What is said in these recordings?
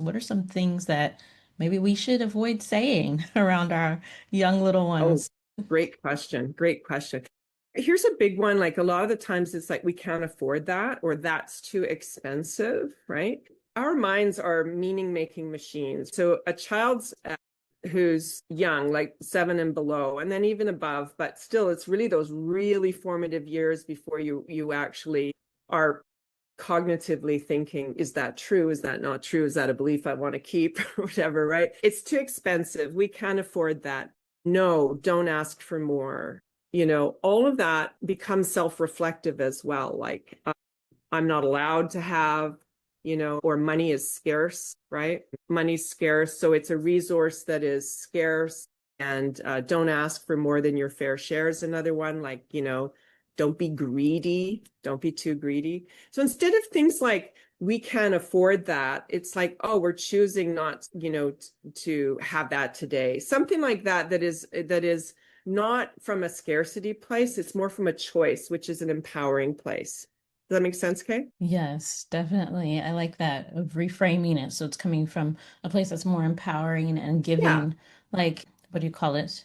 What are some things that maybe we should avoid saying around our young little Oh, ones? great question. Great question. Here's a big one. Like a lot of the times it's like we can't afford that or that's too expensive, right? Our minds are meaning making machines. So a child's who's young, like 7 and below, and then even above, but still it's really those really formative years before you actually are cognitively thinking, is that true? Is that not true? Is that a belief I want to keep? Or whatever, right? It's too expensive. We can't afford that. No, don't ask for more. All of that becomes self-reflective as well. Like, I'm not allowed to have, or money is scarce, right? Money's scarce. So it's a resource that is scarce. And don't ask for more than your fair share is another one. Like, don't be greedy. Don't be too greedy. So instead of things like, we can't afford that, it's like, oh, we're choosing not, to have that today. Something like that, that is not from a scarcity place. It's more from a choice, which is an empowering place. Does that make sense, Kay? Yes, definitely. I like that of reframing it. So it's coming from a place that's more empowering and Yeah. giving, like, what do you call it?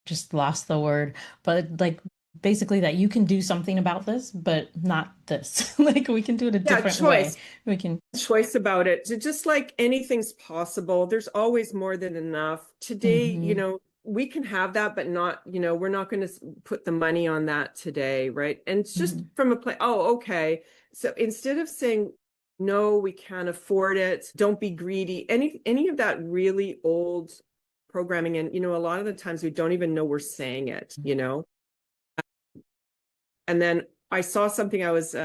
Just lost the word, but like basically that you can do something about this, but not this. Like we can do it a Yeah, different way. choice. We can, Choice about it. So just like anything's possible, there's always more than enough. Today, hmm we can have that, but not, we're not going to put the money on that today, right? And it's just hmm from a place, oh, okay. So instead of saying, no, we can't afford it, don't be greedy, any of that really old programming. And, a lot of the times we don't even know we're saying it. And then I saw something. I was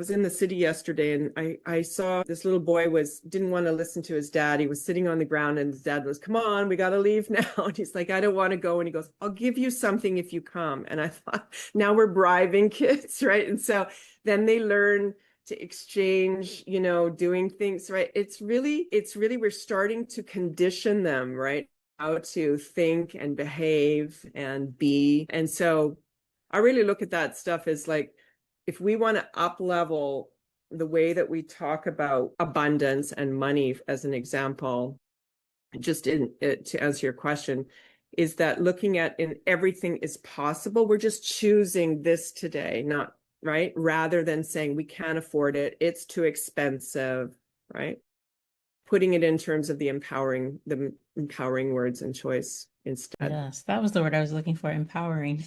in the city yesterday, and I saw this little boy didn't want to listen to his dad. He was sitting on the ground, and his dad was, "Come on, we got to leave now." And he's like, "I don't want to go." And he goes, "I'll give you something if you come." And I thought, now we're bribing kids, right? And so then they learn to exchange, doing things, right? It's really we're starting to condition them, right? How to think and behave and be. And so I really look at that stuff as like, if we want to up level the way that we talk about abundance and money, as an example, just to answer your question, is that looking at in everything is possible. We're just choosing this today, not right, rather than saying we can't afford it, it's too expensive, right? Putting it in terms of the empowering words and choice instead. yes, that was the word I was looking for, empowering.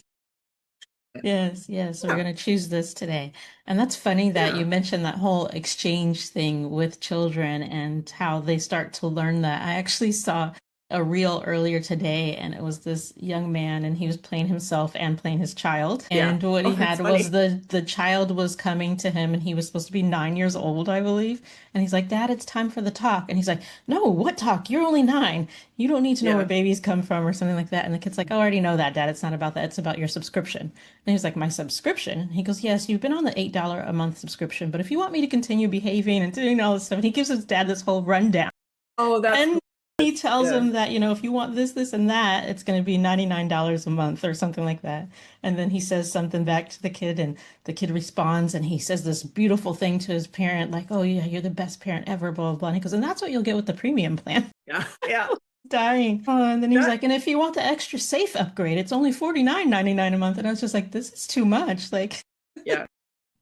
Yes, yes, we're Yeah, going to choose this today. And that's funny that you yeah. mentioned that whole exchange thing with children and how they start to learn that. I actually saw a reel earlier today, and it was this young man, and he was playing himself and playing his child. Yeah. And what he Oh, that's had was funny. the child was coming to him, and he was supposed to be 9 years old, I believe. And he's like, "Dad, it's time for the talk." And he's like, "No, what talk? You're only 9. You don't need to know where Yeah. babies come from," or something like that. And the kid's like, "Oh, I already know that, Dad. It's not about that. It's about your subscription." And he was like, "My subscription?" And he goes, "Yes, you've been on the $8 a month subscription, but if you want me to continue behaving and doing all this stuff," and he gives his dad this whole rundown. Oh, that's And he hilarious. tells Yeah. him that, if you want this, this, and that, it's going to be $99 a month or something like that. And then he says something back to the kid, and the kid responds, and he says this beautiful thing to his parent, like, "Oh, yeah, you're the best parent ever, blah, blah, blah." And he goes, "And that's what you'll get with the premium plan." Yeah. Yeah. Dying. Oh, and then he's That, like, "And if you want the extra safe upgrade, it's only 49.99 a month." And I was just like, this is too much. Like, yeah.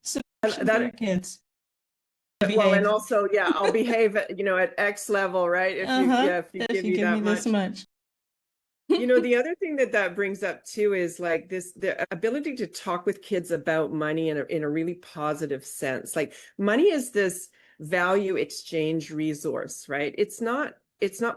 subscription for your That, kids to well, and behave. also, yeah, I'll behave at X level, right? Uh-huh. If you If give you me give me that this much. much. The other thing that brings up too is like the ability to talk with kids about money in a really positive sense. Like money is this value exchange resource, right? It's not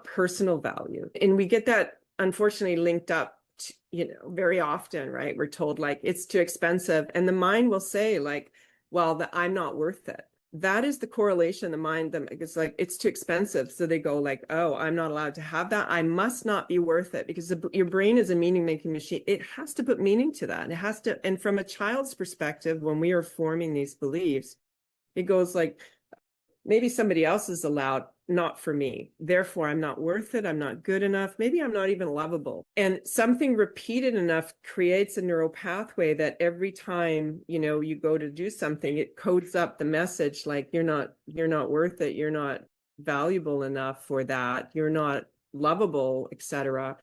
personal value. And we get that unfortunately linked up to, very often, right? We're told like it's too expensive. And the mind will say, like, well, I'm not worth it. That is the correlation. The mind, it's like it's too expensive, so they go like, "Oh, I'm not allowed to have that. I must not be worth it," because your brain is a meaning making machine. It has to put meaning to that. It has to. And from a child's perspective, when we are forming these beliefs, it goes like, maybe somebody else is allowed, not for me. Therefore, I'm not worth it. I'm not good enough. Maybe I'm not even lovable. And something repeated enough creates a neural pathway that every time, you go to do something, it codes up the message like you're not worth it. You're not valuable enough for that, you're not lovable, etc.,